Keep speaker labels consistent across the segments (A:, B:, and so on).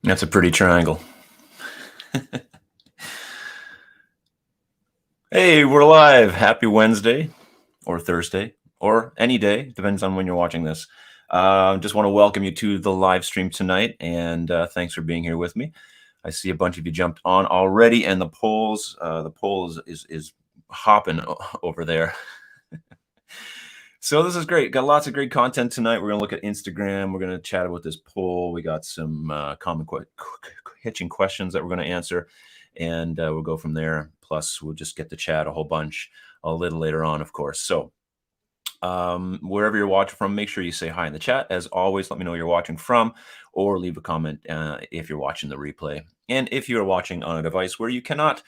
A: That's a pretty triangle. Hey, we're live. Happy Wednesday or Thursday or any day, depends on when you're watching this. Just want to welcome you to the live stream tonight, and thanks for being here with me. I see a bunch of you jumped on already, and the poll is hopping over there. So this is great. Got lots of great content tonight. We're gonna look at Instagram. We're gonna chat about this poll. We got some common hitching questions that we're gonna answer, and we'll go from there. Plus, we'll just get to chat a whole bunch a little later on, of course. So wherever you're watching from, make sure you say hi in the chat. As always, let me know where you're watching from, or leave a comment if you're watching the replay. And if you're watching on a device where you cannot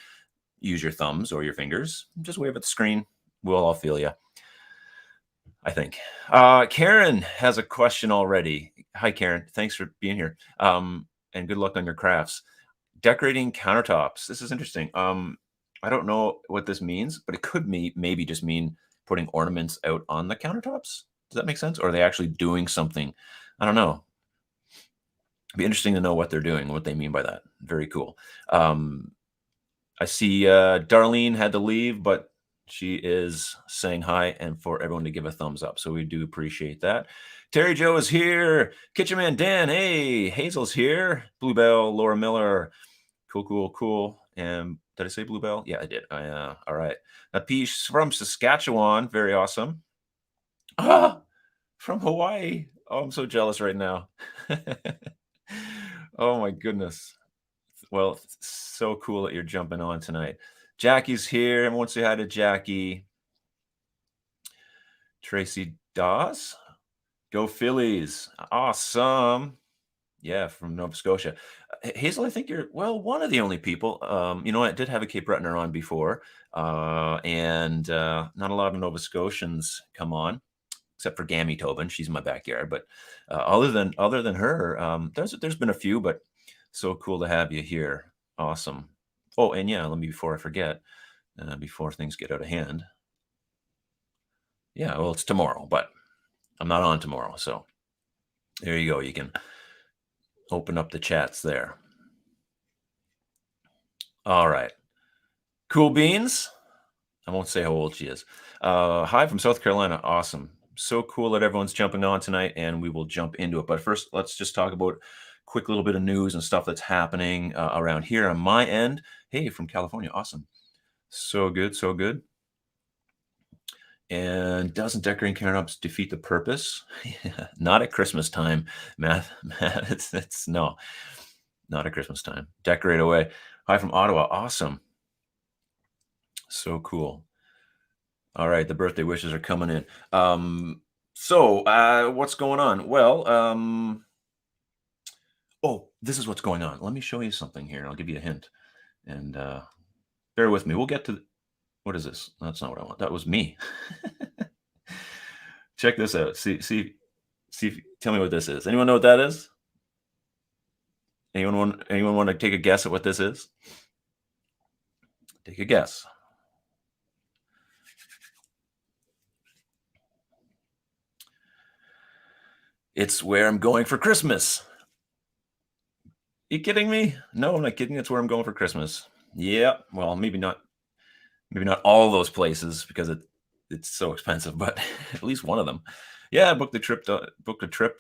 A: use your thumbs or your fingers, just wave at the screen. We'll all feel you, I think. Karen has a question already. Hi, Karen. Thanks for being here. And good luck on your crafts. Decorating countertops. This is interesting. I don't know what this means, but it could maybe just mean putting ornaments out on the countertops. Does that make sense? Or are they actually doing something? I don't know. It'd be interesting to know what they're doing, what they mean by that. Very cool. I see Darlene had to leave, but she is saying hi and for everyone to give a thumbs up. So we do appreciate that. Terry Joe is here. Kitchen Man Dan. Hey, Hazel's here. Bluebell, Laura Miller. Cool. And did I say Bluebell? Yeah, I did. All right. A piece from Saskatchewan. Very awesome. From Hawaii. Oh, I'm so jealous right now. Oh my goodness. Well, so cool that you're jumping on tonight. Jackie's here. Everyone say hi to Jackie. Tracy Dawes. Go Phillies. Awesome. Yeah, from Nova Scotia. Hazel, I think you're, well, one of the only people. I did have a Cape Brettoner on before, and not a lot of Nova Scotians come on, except for Gammy Tobin. She's in my backyard. But other than her, there's been a few, but so cool to have you here. Awesome. Oh, and yeah, let me, before I forget, before things get out of hand. Yeah, well, it's tomorrow, but I'm not on tomorrow. So there you go. You can open up the chats there. All right. Cool Beans. I won't say how old she is. Hi from South Carolina. Awesome. So cool that everyone's jumping on tonight, and we will jump into it. But first, let's just talk about a quick little bit of news and stuff that's happening around here on my end. Hey, from California. Awesome. So good. And doesn't decorating countertops defeat the purpose? Not at Christmas time, Matt. It's no, not at Christmas time. Decorate away. Hi from Ottawa. Awesome. So cool. All right, the birthday wishes are coming in. So what's going on? Well, this is what's going on. Let me show you something here. I'll give you a hint. And bear with me. We'll get to what is this? That's not what I want. That was me. Check this out. See. Tell me what this is. Anyone know what that is? Anyone want to take a guess at what this is? Take a guess. It's where I'm going for Christmas. You kidding me? No, I'm not kidding. It's where I'm going for Christmas. Yeah. Well, maybe not all those places because it's so expensive, but at least one of them. Yeah, I booked a trip,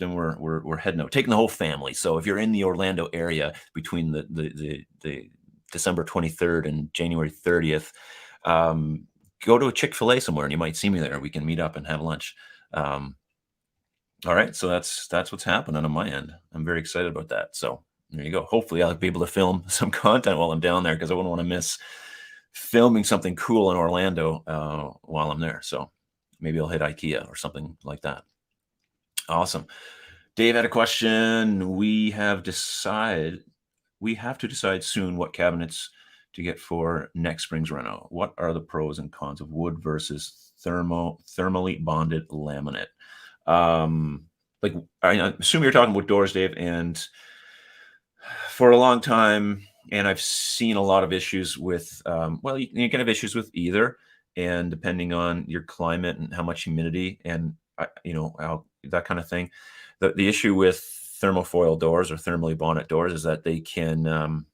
A: and we're heading out, taking the whole family. So if you're in the Orlando area between the December 23rd and January 30th, go to a Chick-fil-A somewhere, and you might see me there. We can meet up and have lunch. All right, so that's what's happening on my end. I'm very excited about that. So there you go. Hopefully, I'll be able to film some content while I'm down there because I wouldn't want to miss filming something cool in Orlando while I'm there. So maybe I'll hit IKEA or something like that. Awesome. Dave had a question. We have to decide soon what cabinets to get for next spring's reno. What are the pros and cons of wood versus thermally bonded laminate? Like I assume you're talking about doors, Dave, and for a long time, and I've seen a lot of issues with, you can have issues with either, and depending on your climate and how much humidity and, how that kind of thing. The issue with thermofoil doors or thermally bonded doors is that they can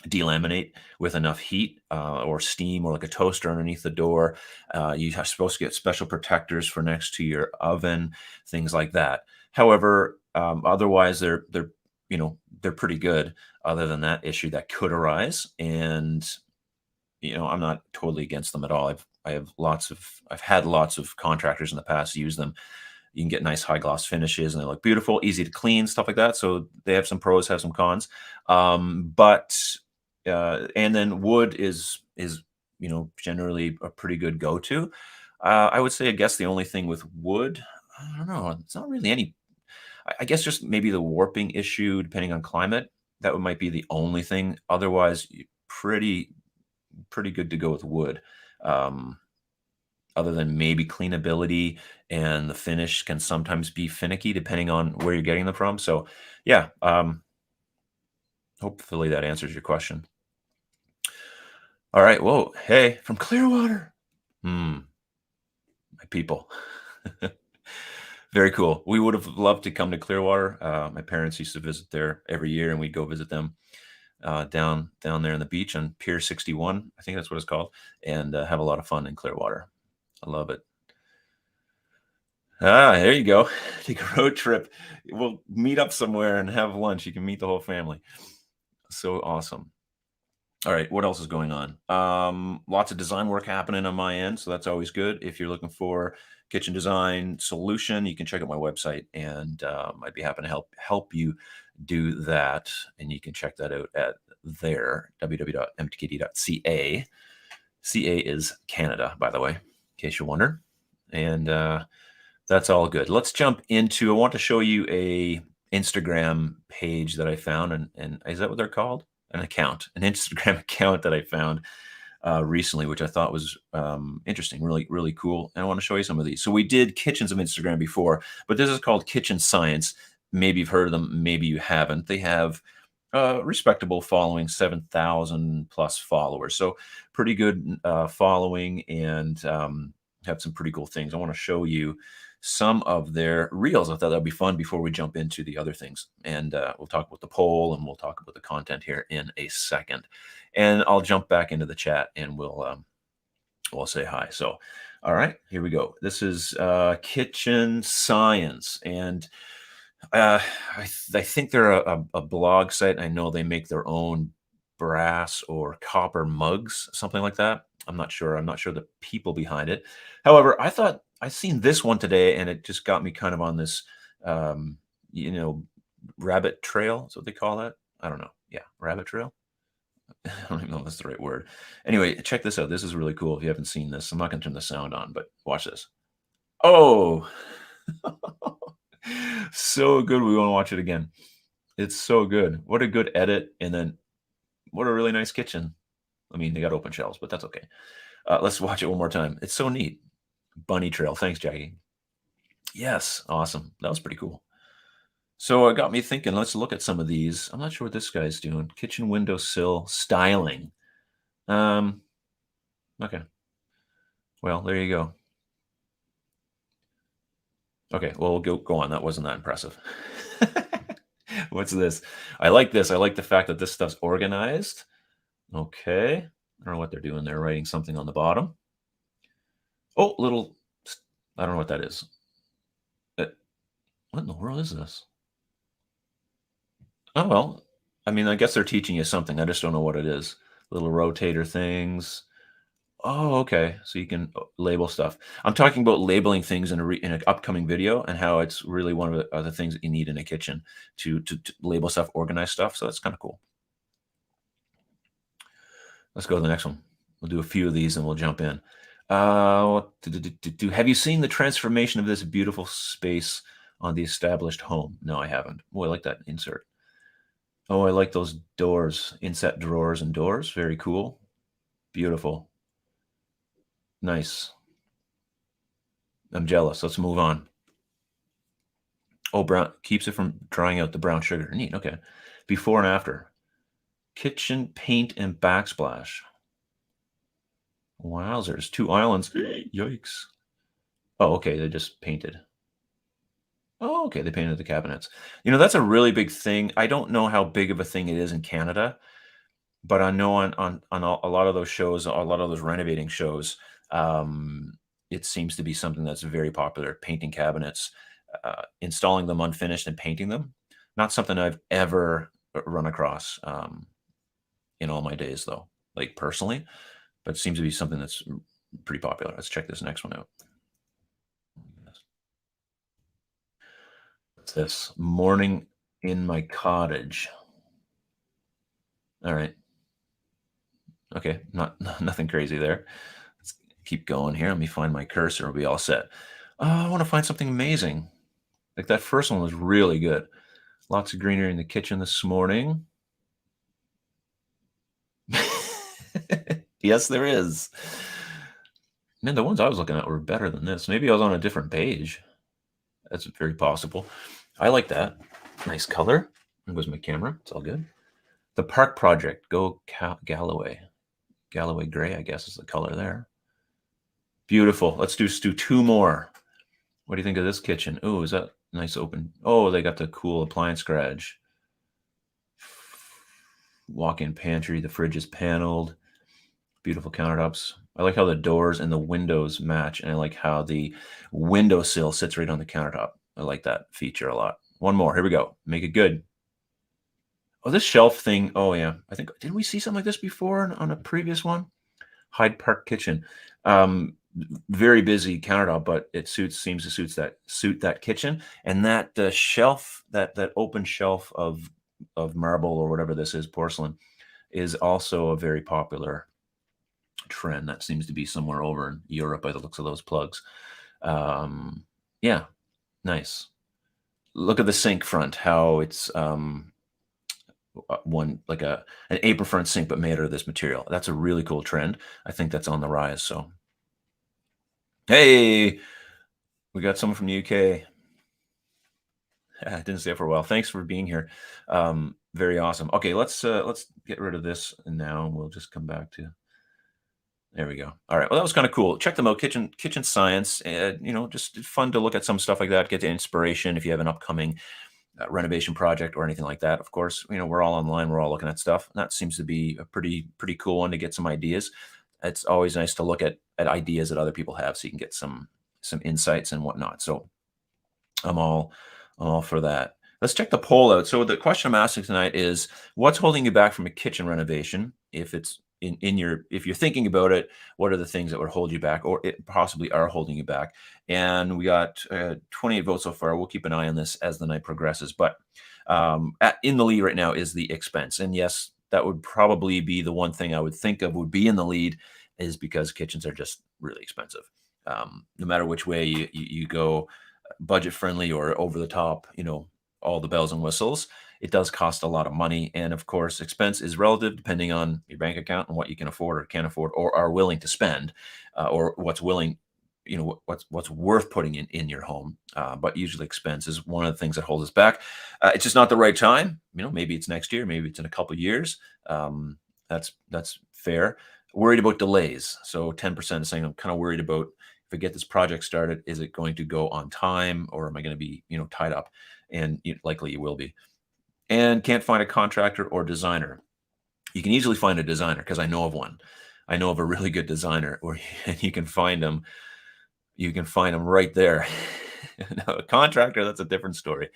A: delaminate with enough heat or steam or like a toaster underneath the door. You are supposed to get special protectors for next to your oven, things like that. However, otherwise they're pretty good. Other than that issue that could arise, and I'm not totally against them at all. I've had lots of contractors in the past use them. You can get nice high gloss finishes and they look beautiful, easy to clean, stuff like that. So they have some pros, have some cons. But and then wood is generally a pretty good go-to. I would say, I guess the only thing with wood, I don't know, it's not really any. I guess just maybe the warping issue, depending on climate. Might be the only thing. Otherwise, pretty good to go with wood. Um, Other than maybe cleanability, and the finish can sometimes be finicky depending on where you're getting them from. So, yeah, hopefully that answers your question. All right. Whoa. Hey, from Clearwater. My people. Very cool. We would have loved to come to Clearwater. My parents used to visit there every year, and we'd go visit them down there on the beach on Pier 61. I think that's what it's called, and have a lot of fun in Clearwater. I love it. There you go. Take a road trip. We'll meet up somewhere and have lunch. You can meet the whole family. So awesome. All right, what else is going on? Lots of design work happening on my end, so that's always good. If you're looking for kitchen design solution, you can check out my website, and I'd be happy to help you do that. And you can check that out at there, www.mtkd.ca. CA is Canada, by the way, in case you wonder. And that's all good. Let's jump into. I want to show you a Instagram page that I found, and is that what they're called? An Instagram account that I found recently, which I thought was interesting, really, really cool. And I want to show you some of these. So we did kitchens of Instagram before, but this is called Kitchen Science. Maybe you've heard of them, maybe you haven't. They have respectable following, 7,000 plus followers. So pretty good following, and have some pretty cool things. I want to show you some of their reels. I thought that'd be fun before we jump into the other things. And we'll talk about the poll, and we'll talk about the content here in a second. And I'll jump back into the chat, and we'll say hi. So, all right, here we go. This is Kitchen Science, and I think they're a blog site. I know they make their own brass or copper mugs, something like that. I'm not sure. I'm not sure the people behind it. However, I thought I seen this one today, and it just got me kind of on this, um, you know, rabbit trail. Is what they call that. I don't know. Yeah, rabbit trail. I don't even know if that's the right word. Anyway, check this out. This is really cool. If you haven't seen this, I'm not going to turn the sound on, but watch this. Oh, so good. We want to watch it again. It's so good. What a good edit, and then what a really nice kitchen. I mean, they got open shelves, but that's okay. Let's watch it one more time. It's so neat. Bunny trail. Thanks, Jackie. Yes, awesome. That was pretty cool. So it got me thinking, let's look at some of these. I'm not sure what this guy's doing. Kitchen window sill styling. Okay. Well, there you go. Okay, well, we'll go on. That wasn't that impressive. What's this? I like this. I like the fact that this stuff's organized. Okay. I don't know what they're doing. They're writing something on the bottom. Oh, I don't know what that is. What in the world is this? Oh, well, I mean, I guess they're teaching you something. I just don't know what it is. Little rotator things. Oh, okay. So you can label stuff. I'm talking about labeling things in an upcoming video, and how it's really one of the things that you need in a kitchen to label stuff, organize stuff. So that's kind of cool. Let's go to the next one. We'll do a few of these and we'll jump in. Have you seen the transformation of this beautiful space on the established home? No, I haven't. Oh, I like that insert. Oh, I like those doors, inset drawers and doors. Very cool. Beautiful. Nice. I'm jealous. Let's move on. Oh, brown keeps it from drying out the brown sugar. Neat. Okay. Before and after. Kitchen paint and backsplash. Wowzers. 2 islands. Yikes. Oh, okay. They just painted. Oh, okay, they painted the cabinets. That's a really big thing. I don't know how big of a thing it is in Canada, but I know on a lot of those shows, a lot of those renovating shows, um, it seems to be something that's very popular, painting cabinets, installing them unfinished and painting them. Not something I've ever run across, in all my days, though, like, personally, but it seems to be something that's pretty popular. Let's check this next one out. What's this? Morning in my cottage. All right. Okay. Not nothing crazy there. Let's keep going here. Let me find my cursor. We'll be all set. I want to find something amazing. Like that first one was really good. Lots of greenery in the kitchen this morning. Yes, there is. Man, the ones I was looking at were better than this. Maybe I was on a different page. That's very possible. I like that. Nice color. There goes my camera. It's all good. The Park Project. Go Galloway. Galloway gray, I guess, is the color there. Beautiful. Let's do two more. What do you think of this kitchen? Oh, is that nice open? Oh, they got the cool appliance garage. Walk-in pantry. The fridge is paneled. Beautiful countertops. I like how the doors and the windows match, and I like how the windowsill sits right on the countertop. I like that feature a lot. One more. Here we go. Make it good. Oh, this shelf thing. Oh, yeah. I think, didn't we see something like this before on a previous one? Hyde Park kitchen. Very busy countertop, but it seems to suit that kitchen. And that shelf, that open shelf of marble or whatever this is, porcelain, is also a very popular trend. That seems to be somewhere over in Europe by the looks of those plugs. Yeah, nice. Look at the sink front, how it's one like an apron front sink, but made out of this material. That's a really cool trend. I think that's on the rise. So, hey, we got someone from the UK. I didn't see it for a while. Thanks for being here. Very awesome. Okay, let's get rid of this and now we'll just come back to. There we go. All right. Well, that was kind of cool. Check them out. Kitchen Science. Just fun to look at some stuff like that. Get the inspiration if you have an upcoming renovation project or anything like that. Of course, we're all online. We're all looking at stuff. That seems to be a pretty cool one to get some ideas. It's always nice to look at ideas that other people have, so you can get some insights and whatnot. So I'm all I'm all for that. Let's check the poll out. So the question I'm asking tonight is, what's holding you back from a kitchen renovation? If it's if you're thinking about it, what are the things that would hold you back, or it possibly are holding you back? And we got 28 votes so far. We'll keep an eye on this as the night progresses. But in the lead right now is the expense. And yes, that would probably be the one thing I would think of would be in the lead, is because kitchens are just really expensive. No matter which way you go, budget friendly or over the top, all the bells and whistles, it does cost a lot of money. And of course, expense is relative depending on your bank account and what you can afford or can't afford or are willing to spend, or what's willing, what's worth putting in your home. But usually expense is one of the things that holds us back. It's just not the right time. Maybe it's next year, maybe it's in a couple of years. That's fair. Worried about delays. So 10% is saying, I'm kind of worried about, if I get this project started, is it going to go on time, or am I going to be, tied up? And likely you will be. And can't find a contractor or designer. You can easily find a designer, because I know of one. I know of a really good designer where and you can find them. You can find them right there. Now, a contractor, that's a different story.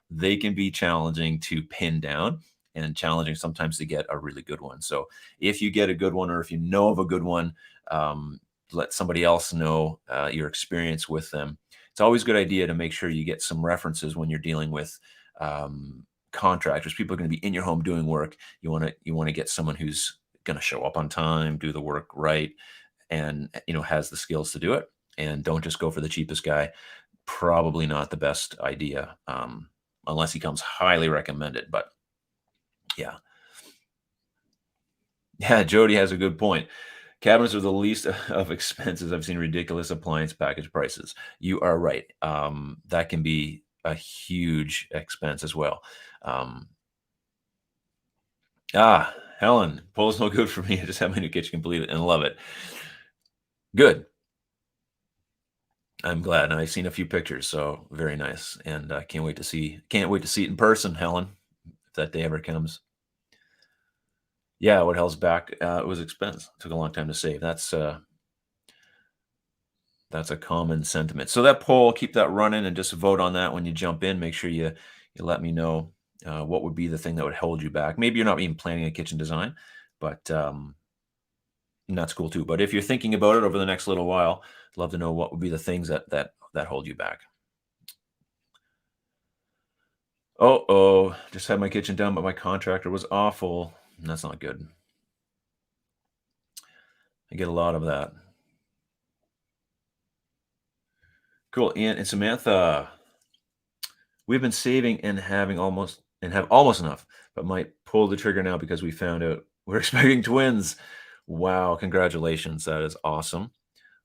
A: They can be challenging to pin down and challenging sometimes to get a really good one. So if you get a good one, or if you know of a good one, let somebody else know your experience with them. It's always a good idea to make sure you get some references when you're dealing with contractors. People are going to be in your home doing work. You want to get someone who's going to show up on time, do the work right, and has the skills to do it. And don't just go for the cheapest guy. Probably not the best idea, unless he comes highly recommended. But yeah, yeah, Jody has a good point. Cabinets are the least of expenses. I've seen ridiculous appliance package prices. You are right. That can be a huge expense as well. Um, Helen, poll's no good for me. I just have my new kitchen completed and love it. Good. I'm glad, and I've seen a few pictures, so very nice, and I can't wait to see it in person, Helen, if that day ever comes. Yeah, what hell's back? It was expensive. Took a long time to save. That's a common sentiment. So that poll, keep that running, and just vote on that when you jump in. Make sure you let me know what would be the thing that would hold you back. Maybe you're not even planning a kitchen design, but and that's cool too. But if you're thinking about it over the next little while, I'd love to know what would be the things that hold you back. Oh, just had my kitchen done, but my contractor was awful. That's not good. I get a lot of that. Cool. And Samantha, we've been saving and have almost enough, but might pull the trigger now because we found out we're expecting twins. Wow, congratulations. That is awesome.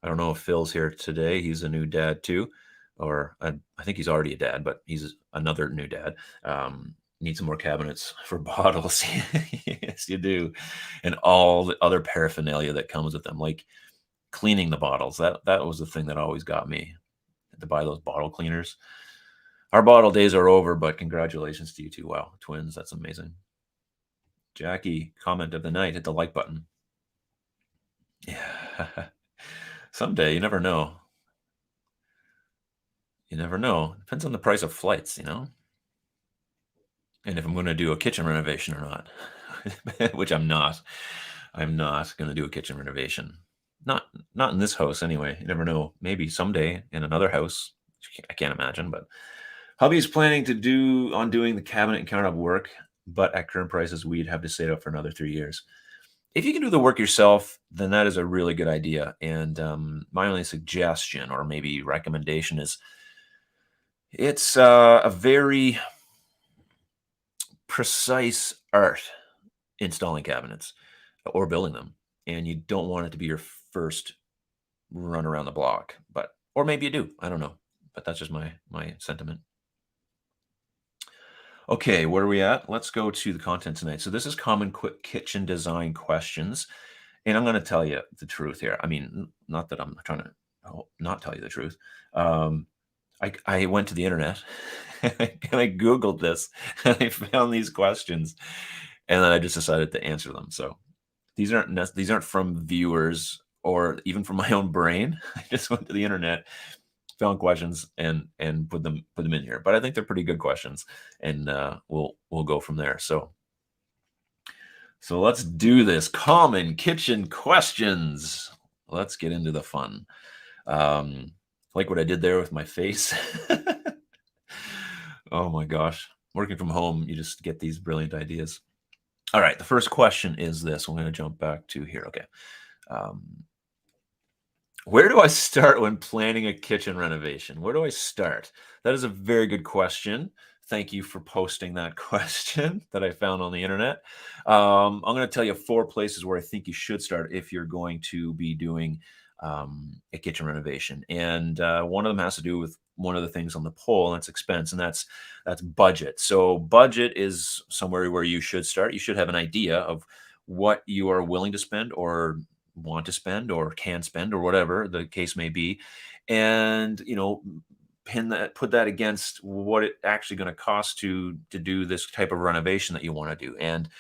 A: I don't know if Phil's here today. He's a new dad too, or I think he's already a dad, but he's another new dad. Need some more cabinets for bottles. Yes, you do, and all the other paraphernalia that comes with them, like cleaning the bottles. That was the thing that always got me to buy those bottle cleaners. Our bottle days are over, but congratulations to you too. Wow, twins, that's amazing. Jackie, comment of the night, hit the like button. Yeah. Someday, you never know. You never know. Depends on the price of flights. And if I'm going to do a kitchen renovation or not, which I'm not. I'm not going to do a kitchen renovation. Not not in this house anyway. You never know. Maybe someday in another house. I can't imagine, but hubby's planning to do on doing the cabinet and countertop work, but at current prices, we'd have to save up for another 3 years. If you can do the work yourself, then that is a really good idea. And my only suggestion or maybe recommendation is it's a very precise art installing cabinets or building them, and you don't want it to be your first run around the block. But or maybe you do. I don't know, but that's just my sentiment. Okay, where are we at? Let's go to the content tonight. So this is common quick kitchen design questions, and I'm going to tell you the truth here. I mean, not that I'm trying to not tell you the truth. Um, I went to the internet and I googled this and I found these questions, and then I just decided to answer them. So these aren't from viewers or even from my own brain. I just went to the internet, found questions, and put them in here. But I think they're pretty good questions, and we'll go from there. So let's do this. Common kitchen questions. Let's get into the fun. Um, like what I did there with my face. Oh my gosh. Working from home, you just get these brilliant ideas. All right. The first question is this. I'm going to jump back to here. Okay. Um, where do I start when planning a kitchen renovation? Where do I start? That is a very good question. Thank you for posting that question that I found on the internet. I'm going to tell you 4 places where I think you should start if you're going to be doing a kitchen renovation, and one of them has to do with one of the things on the poll, and that's expense, and that's budget. So budget is somewhere where you should start. You should have an idea of what you are willing to spend or want to spend or can spend or whatever the case may be, and put that against what it actually going to cost to do this type of renovation that you want to do. And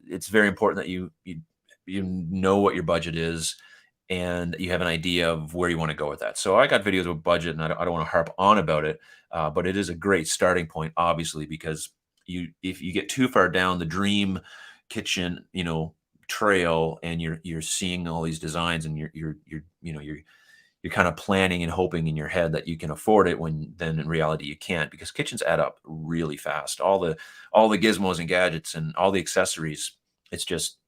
A: it's very important that you know what your budget is and you have an idea of where you want to go with that. So I got videos with budget, and I don't want to harp on about it, but it is a great starting point, obviously, because if you get too far down the dream kitchen, trail, and you're seeing all these designs, and you're kind of planning and hoping in your head that you can afford it, when then in reality you can't, because kitchens add up really fast. All the gizmos and gadgets and all the accessories, it's just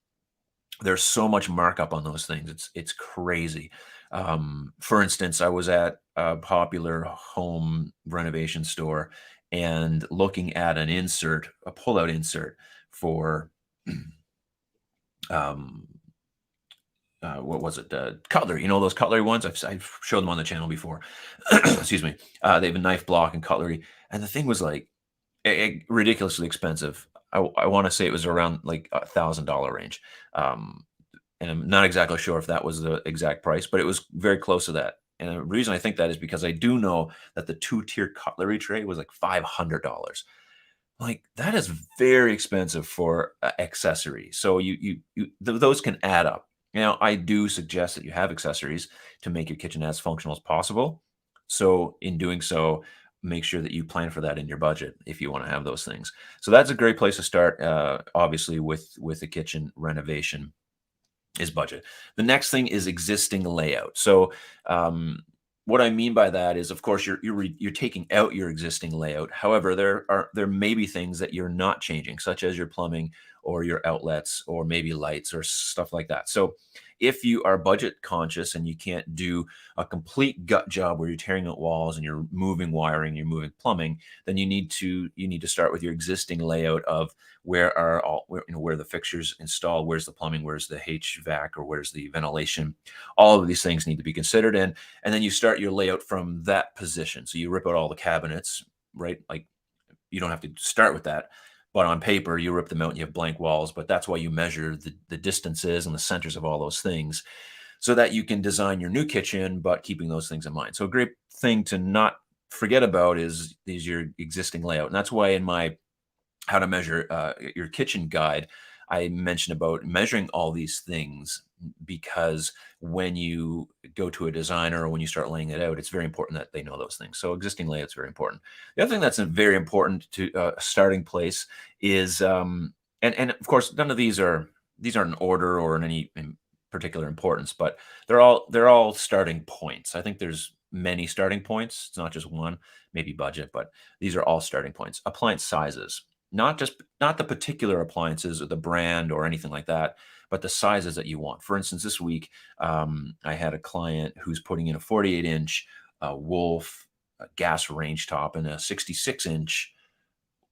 A: there's so much markup on those things. It's crazy. For instance, I was at a popular home renovation store and looking at a pull-out insert for um, what was it? Cutlery. You know those cutlery ones? I've showed them on the channel before. Excuse me. They have a knife block and cutlery, and the thing was like ridiculously expensive. I want to say it was around like $1,000 range, and I'm not exactly sure if that was the exact price, but it was very close to that. And the reason I think that is because I do know that the two-tier cutlery tray was like $500. Like, that is very expensive for a accessory. So those can add up. Now, I do suggest that you have accessories to make your kitchen as functional as possible. So in doing so, make sure that you plan for that in your budget if you wanna have those things. So that's a great place to start, obviously, with the kitchen renovation is budget. The next thing is existing layout. So, what I mean by that is, of course, you're taking out your existing layout. However, there may be things that you're not changing, such as your plumbing or your outlets or maybe lights or stuff like that. So, if you are budget conscious and you can't do a complete gut job where you're tearing out walls and you're moving wiring, you're moving plumbing, then you need to start with your existing layout of where the fixtures installed, where's the plumbing, where's the HVAC, or where's the ventilation. All of these things need to be considered, and then you start your layout from that position. So you rip out all the cabinets, right? Like, you don't have to start with that, but on paper you rip them out and you have blank walls. But that's why you measure the distances and the centers of all those things, so that you can design your new kitchen, but keeping those things in mind. So a great thing to not forget about is your existing layout, and that's why in my how to measure your kitchen guide, I mentioned about measuring all these things, because when you go to a designer or when you start laying it out, it's very important that they know those things. So existing layout's very important. The other thing that's very important to a starting place is, and of course, none of these aren't in order or in any in particular importance, but they're all starting points. I think there's many starting points. It's not just one, maybe budget, but these are all starting points. Appliance sizes, not the particular appliances or the brand or anything like that, but the sizes that you want. For instance, this week, I had a client who's putting in a 48-inch Wolf gas range top and a 66-inch,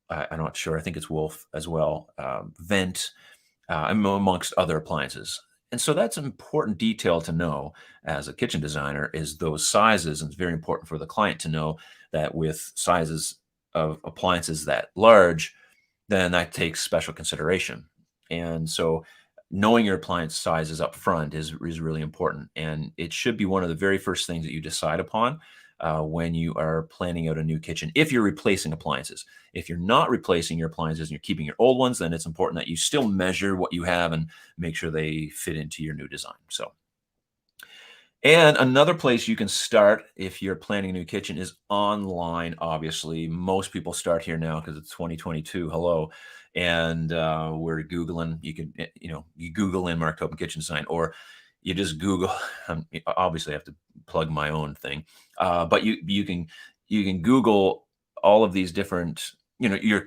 A: I'm not sure, I think it's Wolf as well, vent, amongst other appliances. And so that's an important detail to know as a kitchen designer, is those sizes. And it's very important for the client to know that with sizes of appliances that large, then that takes special consideration. And so knowing your appliance sizes up front is really important. And it should be one of the very first things that you decide upon when you are planning out a new kitchen. If you're replacing appliances, if you're not replacing your appliances and you're keeping your old ones, then it's important that you still measure what you have and make sure they fit into your new design. So, and another place you can start if you're planning a new kitchen is online. Obviously, most people start here now because it's 2022. Hello, and we're googling. You can, you Google in Mark Tobin kitchen design, or you just Google. Obviously, I have to plug my own thing, but you can Google all of these different, your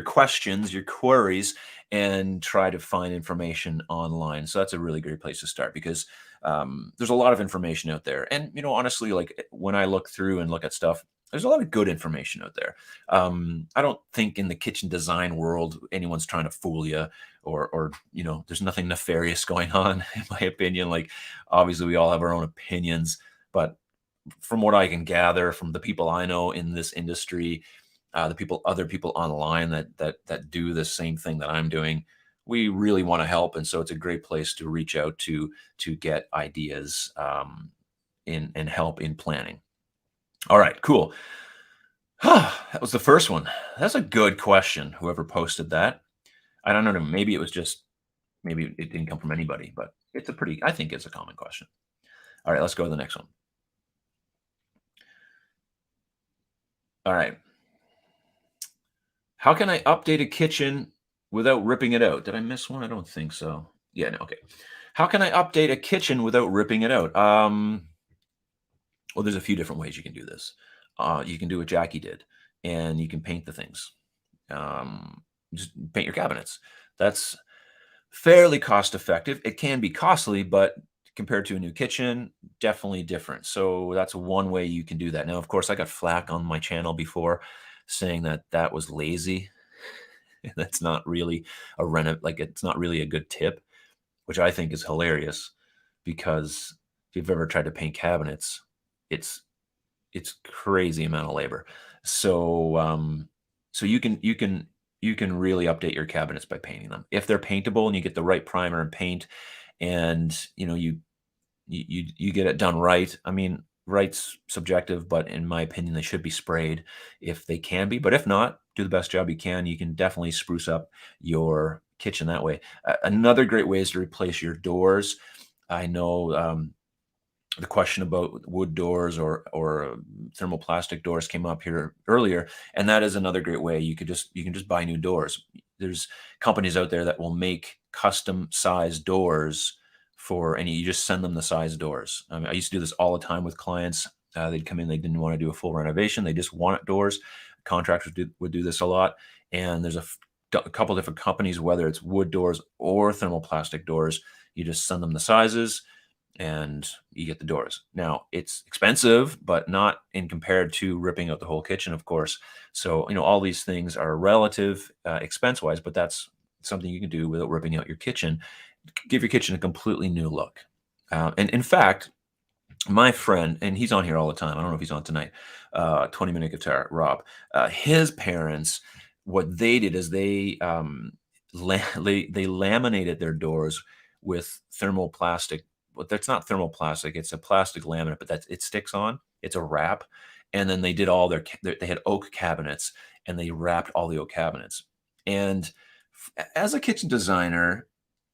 A: questions, your queries, and try to find information online. So that's a really great place to start, because there's a lot of information out there. And, honestly, like, when I look through and look at stuff, there's a lot of good information out there. I don't think in the kitchen design world anyone's trying to fool you, or there's nothing nefarious going on, in my opinion. Like, obviously, we all have our own opinions, but from what I can gather from the people I know in this industry, other people online that do the same thing that I'm doing, we really want to help, and so it's a great place to reach out to get ideas, in and help in planning. All right, cool. That was the first one. That's a good question. Whoever posted that, I don't know. Maybe it didn't come from anybody, but I think it's a common question. All right, let's go to the next one. All right. How can I update a kitchen without ripping it out? Did I miss one? I don't think so. Yeah, no, okay. How can I update a kitchen without ripping it out? Well, there's a few different ways you can do this. You can do what Jackie did, and you can paint the things. Just paint your cabinets. That's fairly cost effective. It can be costly, but compared to a new kitchen, definitely different. So that's one way you can do that. Now, of course, I got flack on my channel before saying that that was lazy. That's not really it's not really a good tip, which I think is hilarious, because if you've ever tried to paint cabinets, it's crazy amount of labor. So you can really update your cabinets by painting them. If they're paintable and you get the right primer and paint, and you get it done right, I mean, right's subjective, but in my opinion, they should be sprayed if they can be. But if not, do the best job you can. You can definitely spruce up your kitchen that way. Another great way is to replace your doors. I know the question about wood doors or thermoplastic doors came up here earlier, and that is another great way. You can just buy new doors. There's companies out there that will make custom sized doors for any. You just send them the size doors. I used to do this all the time with clients. They'd come in, they didn't want to do a full renovation, they just wanted doors. Contractors would do this a lot, and there's a couple different companies, whether it's wood doors or thermoplastic doors. You just send them the sizes and you get the doors. Now it's expensive, but not in compared to ripping out the whole kitchen, of course. So, all these things are relative expense wise, but that's something you can do without ripping out your kitchen. Give your kitchen a completely new look. And in fact, my friend, and he's on here all the time. I don't know if he's on tonight. 20 Minute Guitar, Rob. His parents, what they did is they laminated their doors with thermoplastic. Well, that's not thermoplastic; it's a plastic laminate, but it sticks on. It's a wrap, and then they did all they had oak cabinets, and they wrapped all the oak cabinets. And as a kitchen designer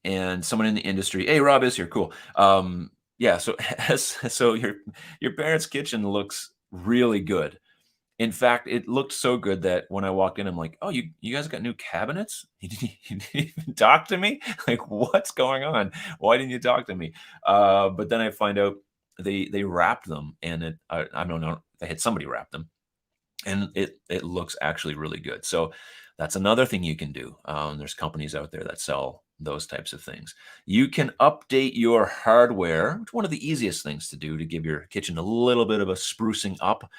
A: and someone in the industry, hey, Rob is here, cool. Yeah, so so your parents' kitchen looks really good. In fact, it looked so good that when I walked in, I'm like, "Oh, you guys got new cabinets? You didn't even talk to me? Like, what's going on? Why didn't you talk to me?" But then I find out they wrapped them, and I don't know, they had somebody wrap them, and it looks actually really good. So that's another thing you can do. There's companies out there that sell those types of things. You can update your hardware, which is one of the easiest things to do to give your kitchen a little bit of a sprucing up.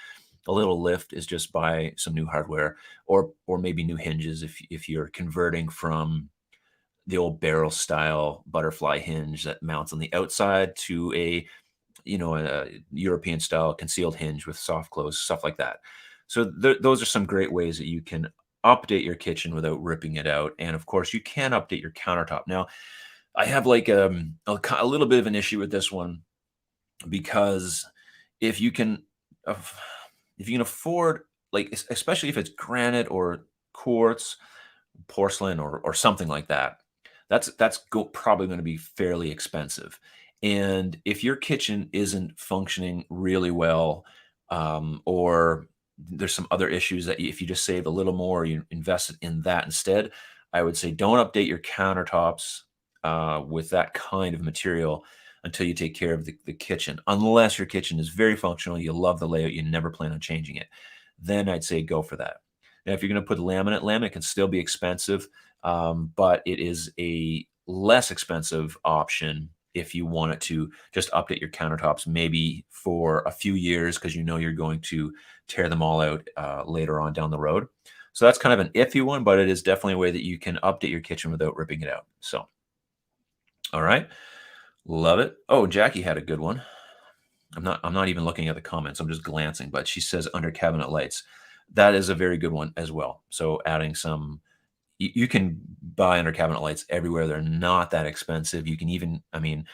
A: A little lift is just buy some new hardware, or maybe new hinges if you're converting from the old barrel style butterfly hinge that mounts on the outside to a European style concealed hinge with soft close, stuff like that. So those are some great ways that you can update your kitchen without ripping it out. And of course, you can update your countertop. Now, I have like a little bit of an issue with this one because if you can aff- if you can afford, like, especially if it's granite or quartz, porcelain, or something like that, probably going to be fairly expensive. And if your kitchen isn't functioning really well, or there's some other issues that if you just saved a little more, you invested in that instead, I would say don't update your countertops with that kind of material until you take care of the kitchen. Unless your kitchen is very functional, you love the layout, you never plan on changing it, then I'd say go for that. Now, if you're going to put laminate can still be expensive, but it is a less expensive option if you wanted to just update your countertops maybe for a few years because you're going to tear them all out later on down the road. So that's kind of an iffy one, but it is definitely a way that you can update your kitchen without ripping it out. So, all right. Love it. Oh, Jackie had a good one. I'm not even looking at the comments. I'm just glancing, but she says under cabinet lights. That is a very good one as well. So adding some you can buy under cabinet lights everywhere. They're not that expensive. You can even, I mean,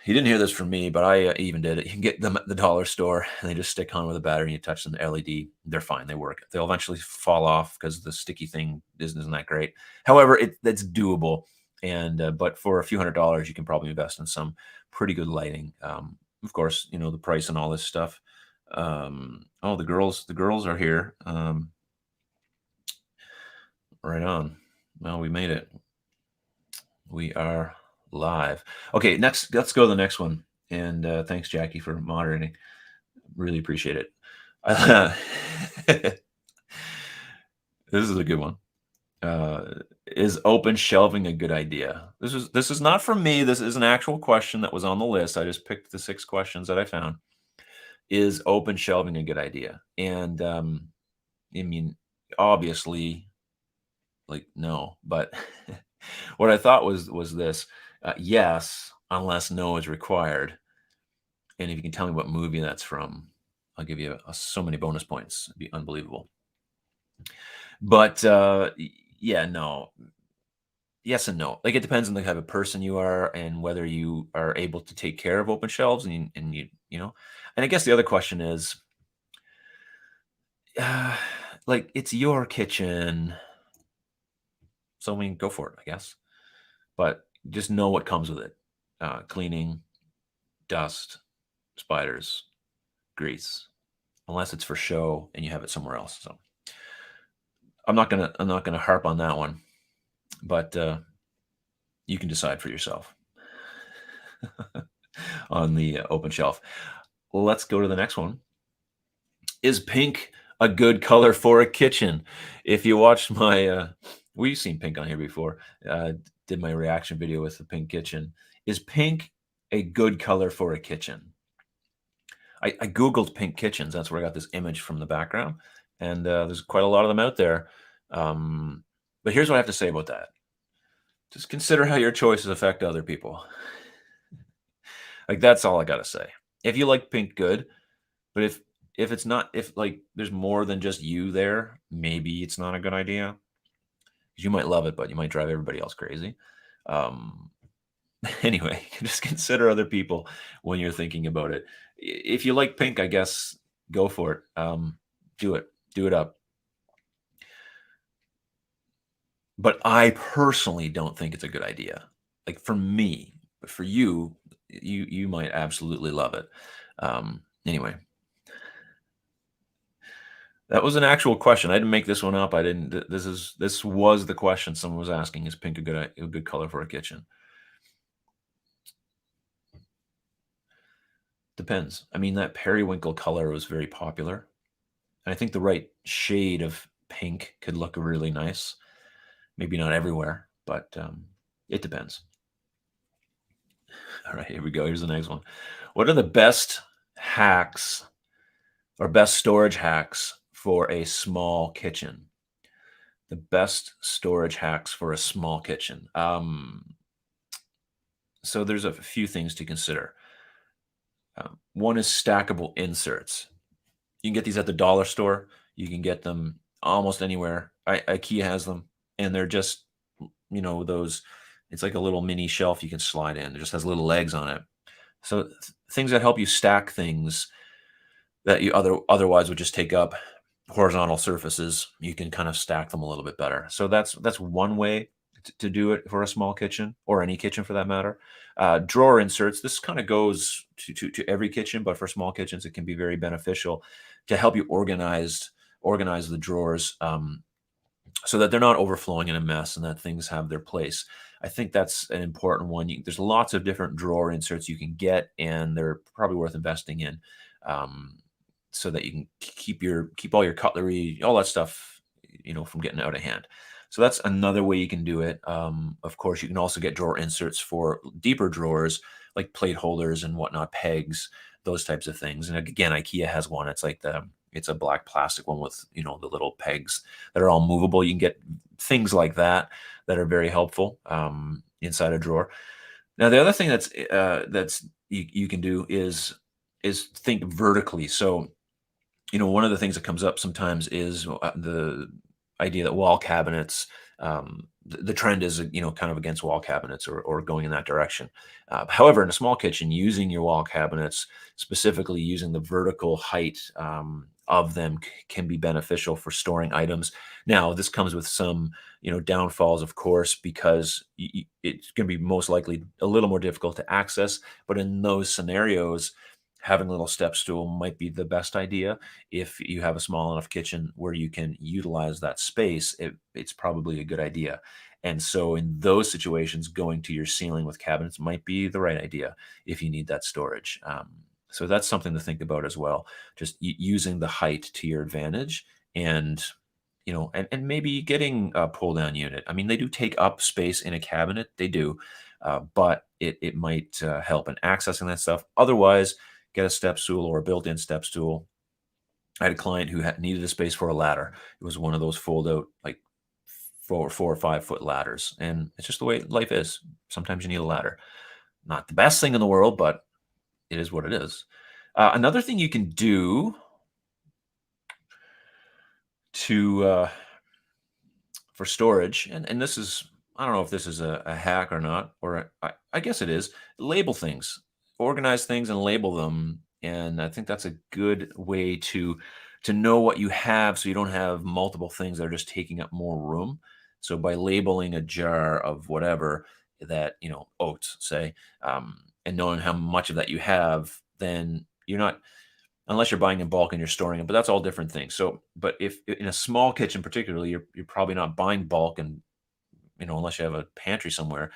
A: you didn't hear this from me, but I even did it. You can get them at the dollar store and they just stick on with a battery and you touch them, LED. They're fine. They work. They'll eventually fall off because the sticky thing isn't that great. However, that's doable. And but for a few $100s, you can probably invest in some pretty good lighting. Of course, the price and all this stuff. Oh, the girls are here. Right on. Well, we made it. We are live. Okay, next, let's go to the next one. And thanks, Jackie, for moderating. Really appreciate it. This is a good one. Is open shelving a good idea? This is not from me. This is an actual question that was on the list. I just picked the 6 questions that I found. Is open shelving a good idea? And I mean, obviously, like, no, but what I thought was this: yes, unless no is required. And if you can tell me what movie that's from, I'll give you so many bonus points. It'd be unbelievable. But yeah, no. Yes and no. Like, it depends on the type of person you are and whether you are able to take care of open shelves and. And I guess the other question is, uh, like, it's your kitchen, so, I mean, go for it, I guess. But just know what comes with it. Cleaning, dust, spiders, grease, unless it's for show and you have it somewhere else. So, I'm not gonna harp on that one, but, you can decide for yourself on the open shelf. Let's go to the next one. Is pink a good color for a kitchen? If you watched my, we've seen pink on here before. Did my reaction video with the pink kitchen. Is pink a good color for a kitchen? I googled pink kitchens. That's where I got this image from the background, and there's quite a lot of them out there. Um, but here's what I have to say about that. Just consider how your choices affect other people. Like, that's all I gotta say. If you like pink, good. But if it's not, if like there's more than just you there, maybe it's not a good idea. 'Cause you might love it, but you might drive everybody else crazy. Um, anyway, just consider other people when you're thinking about it. If you like pink, I guess go for it. Do it. Do it up. But I personally don't think it's a good idea. Like, for me, but for you, you might absolutely love it. Anyway, that was an actual question. I didn't make this one up. I didn't. This was the question someone was asking. Is pink a good color for a kitchen? Depends. I mean, that periwinkle color was very popular, and I think the right shade of pink could look really nice. Maybe not everywhere, but it depends. All right, here we go. Here's the next one. What are the best hacks or best storage hacks for a small kitchen? The best storage hacks for a small kitchen. So there's a few things to consider. One is stackable inserts. You can get these at the dollar store. You can get them almost anywhere. IKEA has them, and they're just those. It's like a little mini shelf you can slide in. It just has little legs on it. So things that help you stack things that you otherwise would just take up horizontal surfaces, you can kind of stack them a little bit better. So that's one way to do it for a small kitchen or any kitchen for that matter. Drawer inserts. This kind of goes to every kitchen, but for small kitchens, it can be very beneficial to help you organize the drawers. So that they're not overflowing in a mess and that things have their place. I think that's an important one. There's lots of different drawer inserts you can get, and they're probably worth investing in, um, so that you can keep all your cutlery, all that stuff, from getting out of hand. So that's another way you can do it. Of course, you can also get drawer inserts for deeper drawers, like plate holders and whatnot, pegs, those types of things. And again, IKEA has one. It's a black plastic one with the little pegs that are all movable. You can get things like that are very helpful inside a drawer. Now, the other thing that's you can do is think vertically. So, one of the things that comes up sometimes is the idea that wall cabinets. The trend is kind of against wall cabinets or going in that direction. However, in a small kitchen, using your wall cabinets, specifically using the vertical height of them, can be beneficial for storing items. Now, this comes with some downfalls, of course, because it's going to be most likely a little more difficult to access. But in those scenarios, having a little step stool might be the best idea. If you have a small enough kitchen where you can utilize that space, it's probably a good idea. And so in those situations, going to your ceiling with cabinets might be the right idea if you need that storage. So that's something to think about as well. Just using the height to your advantage, and and maybe getting a pull down unit. I mean, they do take up space in a cabinet. They do. But it might help in accessing that stuff. Otherwise, get a step stool or a built-in step stool. I had a client who needed a space for a ladder. It was one of those fold-out, like 4 or 5 foot ladders, and it's just the way life is. Sometimes you need a ladder. Not the best thing in the world, but it is what it is. Another thing you can do to for storage, and this is I don't know if this is a hack or not, or I guess it is. Label things, organize things, and label them. And I think that's a good way to know what you have, so you don't have multiple things that are just taking up more room. So by labeling a jar of whatever that oats, say, and knowing how much of that you have, then you're not unless you're buying in bulk and you're storing it. But that's all different things. So, but if in a small kitchen, particularly, you're probably not buying bulk and unless you have a pantry somewhere.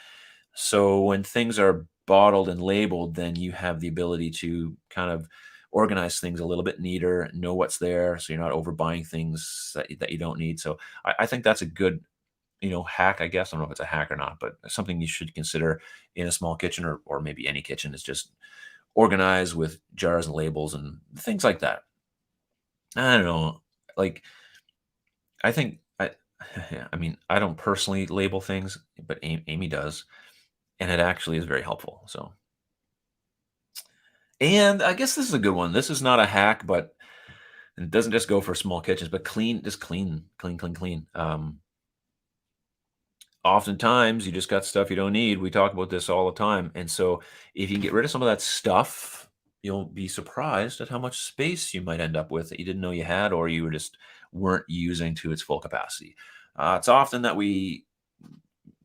A: So when things are bottled and labeled, then you have the ability to kind of organize things a little bit neater, know what's there, so you're not overbuying things that you don't need. So I think that's a good, hack, I guess. I don't know if it's a hack or not, but something you should consider in a small kitchen or maybe any kitchen is just organize with jars and labels and things like that. I don't know. Like I think yeah, I mean, I don't personally label things, but Amy does, and it actually is very helpful. So, and I guess this is a good one. This is not a hack, but it doesn't just go for small kitchens, but just clean, clean, clean, clean. Oftentimes, you just got stuff you don't need. We talk about this all the time, and so if you can get rid of some of that stuff, you'll be surprised at how much space you might end up with that you didn't know you had, or you just weren't using to its full capacity. It's often that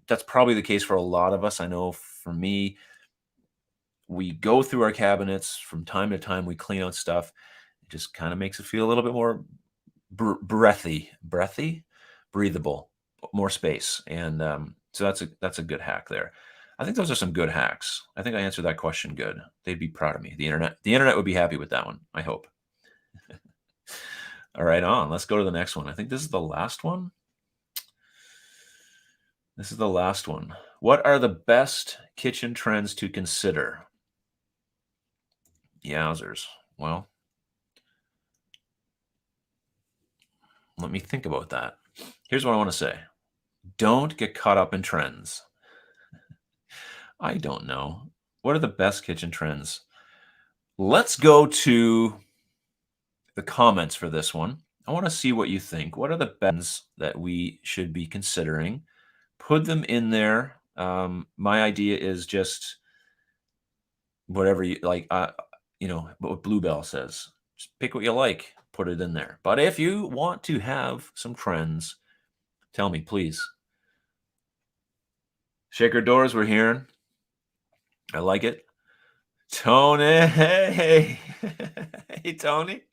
A: that's probably the case for a lot of us. I know for me, we go through our cabinets from time to time. We clean out stuff. It just kind of makes it feel a little bit more breathy, breathable, more space. And so that's a good hack there. I think those are some good hacks. I think I answered that question good. They'd be proud of me. The internet would be happy with that one. I hope. All right, on. Let's go to the next one. I think this is the last one. This is the last one. What are the best kitchen trends to consider? Yowzers. Well, let me think about that. Here's what I want to say. Don't get caught up in trends. I don't know. What are the best kitchen trends? Let's go to the comments for this one. I want to see what you think. What are the best that we should be considering? Put them in there. My idea is just whatever you like. What Bluebell says. Just pick what you like, put it in there. But if you want to have some trends, tell me, please. Shaker doors, we're hearing. I like it. Tony, hey, hey, Tony.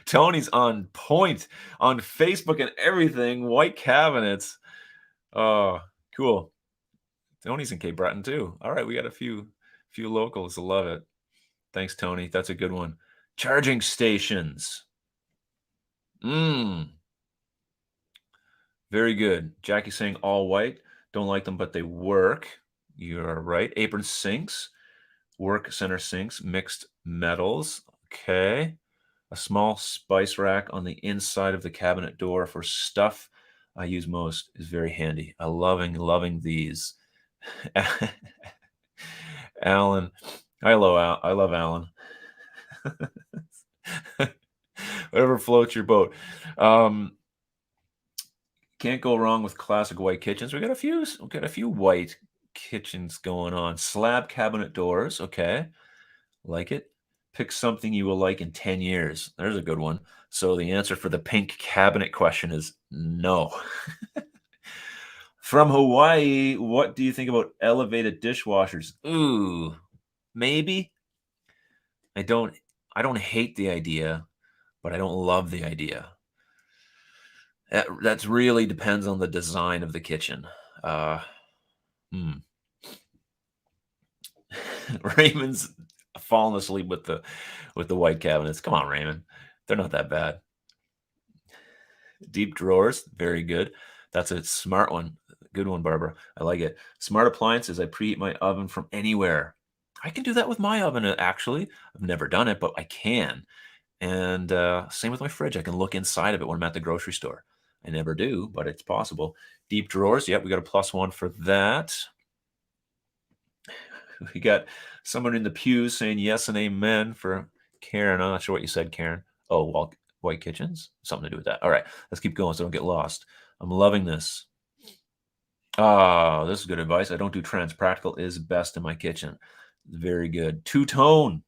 A: Tony's on point on Facebook and everything. White cabinets. Oh, cool. Tony's in Cape Breton too. All right, we got a few locals. Love it. Thanks, Tony. That's a good one. Charging stations. Very good. Jackie's saying all white. Don't like them, but they work. You're right. Apron sinks. Work center sinks. Mixed metals. Okay. A small spice rack on the inside of the cabinet door for stuff I use most is very handy. I loving these. Alan. I love Alan. Whatever floats your boat. Can't go wrong with classic white kitchens. We got a few white kitchens going on. Slab cabinet doors. Okay. Like it. Pick something you will like in 10 years. There's a good one. So the answer for the pink cabinet question is no. From Hawaii, what do you think about elevated dishwashers? Ooh, maybe. I don't hate the idea, but I don't love the idea. That's really depends on the design of the kitchen. Uh, hmm. Raymond's falling asleep with the white cabinets. Come on, Raymond. They're not that bad. Deep drawers, very good. That's a smart one. Good one, Barbara. I like it. Smart appliances. I preheat my oven from anywhere. I can do that with my oven, actually. I've never done it, but I can. And same with my fridge. I can look inside of it when I'm at the grocery store. I never do, but it's possible. Deep drawers. Yep, we got a +1 for that. We got someone in the pews saying yes and amen for Karen. I'm not sure what you said, Karen. Oh, well, white kitchens? Something to do with that. All right, let's keep going so I don't get lost. I'm loving this. Oh, this is good advice. I don't do trends. Practical is best in my kitchen. Very good. Two-tone.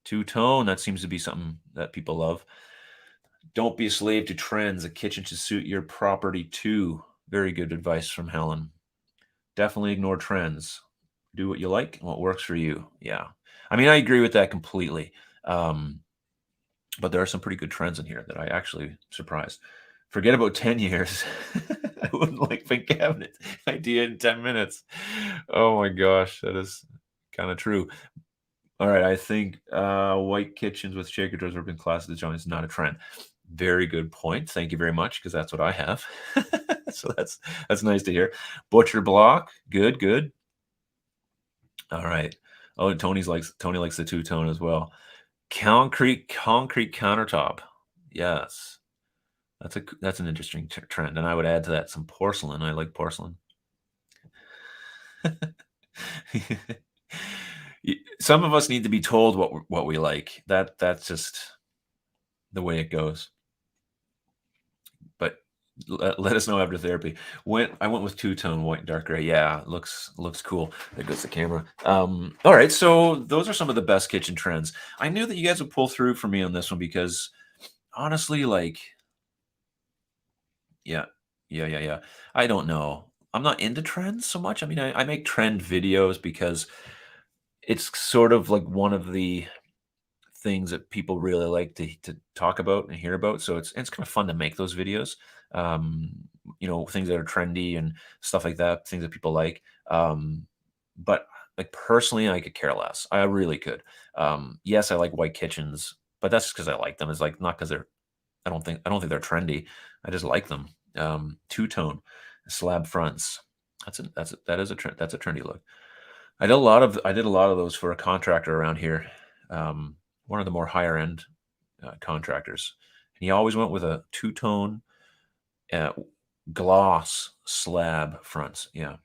A: Two-tone. That seems to be something that people love. Don't be a slave to trends. A kitchen should suit your property too. Very good advice from Helen. Definitely ignore trends. Do what you like and what works for you. Yeah. I mean, I agree with that completely. Um, but there are some pretty good trends in here that I actually surprised. Forget about 10 years. I wouldn't like my cabinet idea in 10 minutes. Oh my gosh, that is kind of true. All right, I think white kitchens with shaker doors have been classic design is not a trend. Very good point. Thank you very much, because that's what I have. So that's nice to hear. Butcher block, good, good. All right. Oh, Tony likes the two-tone as well. Concrete countertop. Yes. That's an interesting trend, and I would add to that some porcelain. I like porcelain. Some of us need to be told what we like. That's just the way it goes. But let us know after therapy. I went with two-tone white and dark gray. Yeah, looks cool. There goes the camera. All right, so those are some of the best kitchen trends. I knew that you guys would pull through for me on this one because honestly, like, yeah, yeah. I don't know. I'm not into trends so much. I mean, I make trend videos because it's sort of like one of the things that people really like to talk about and hear about. So it's kind of fun to make those videos. Um, things that are trendy and stuff like that, things that people like. But like personally, I could care less. I really could. Yes, I like white kitchens, but that's just because I like them. It's like not because they're. I don't think they're trendy. I just like them. Two-tone slab fronts. That is a trend. That's a trendy look. I did a lot of those for a contractor around here. One of the more higher end contractors. And he always went with a two-tone uh, gloss slab fronts. Yeah.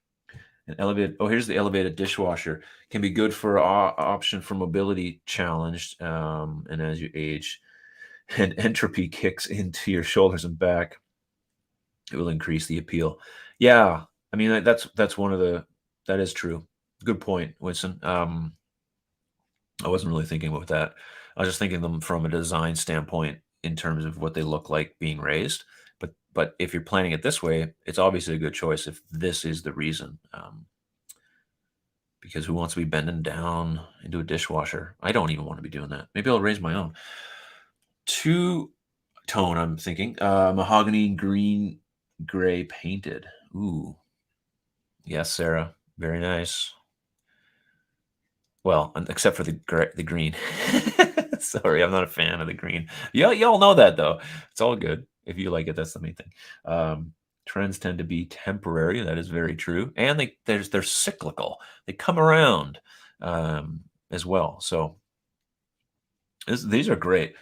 A: An elevated. Oh, here's the elevated dishwasher. Can be good for option for mobility challenged. And as you age, and entropy kicks into your shoulders and back, it will increase the appeal. Yeah, I mean that's one of the that is true. Good point, Winston. I wasn't really thinking about that. I was just thinking them from a design standpoint in terms of what they look like being raised. But if you're planning it this way, it's obviously a good choice if this is the reason. Because who wants to be bending down into a dishwasher? I don't even want to be doing that. Maybe I'll raise my own. Two tone, I'm thinking. Mahogany green gray painted. Ooh. Yes, Sarah. Very nice. Well, except for the green. Sorry, I'm not a fan of the green. Y'all know that though. It's all good. If you like it, that's the main thing. Trends tend to be temporary. That is very true, and they're cyclical. They come around as well. So these are great.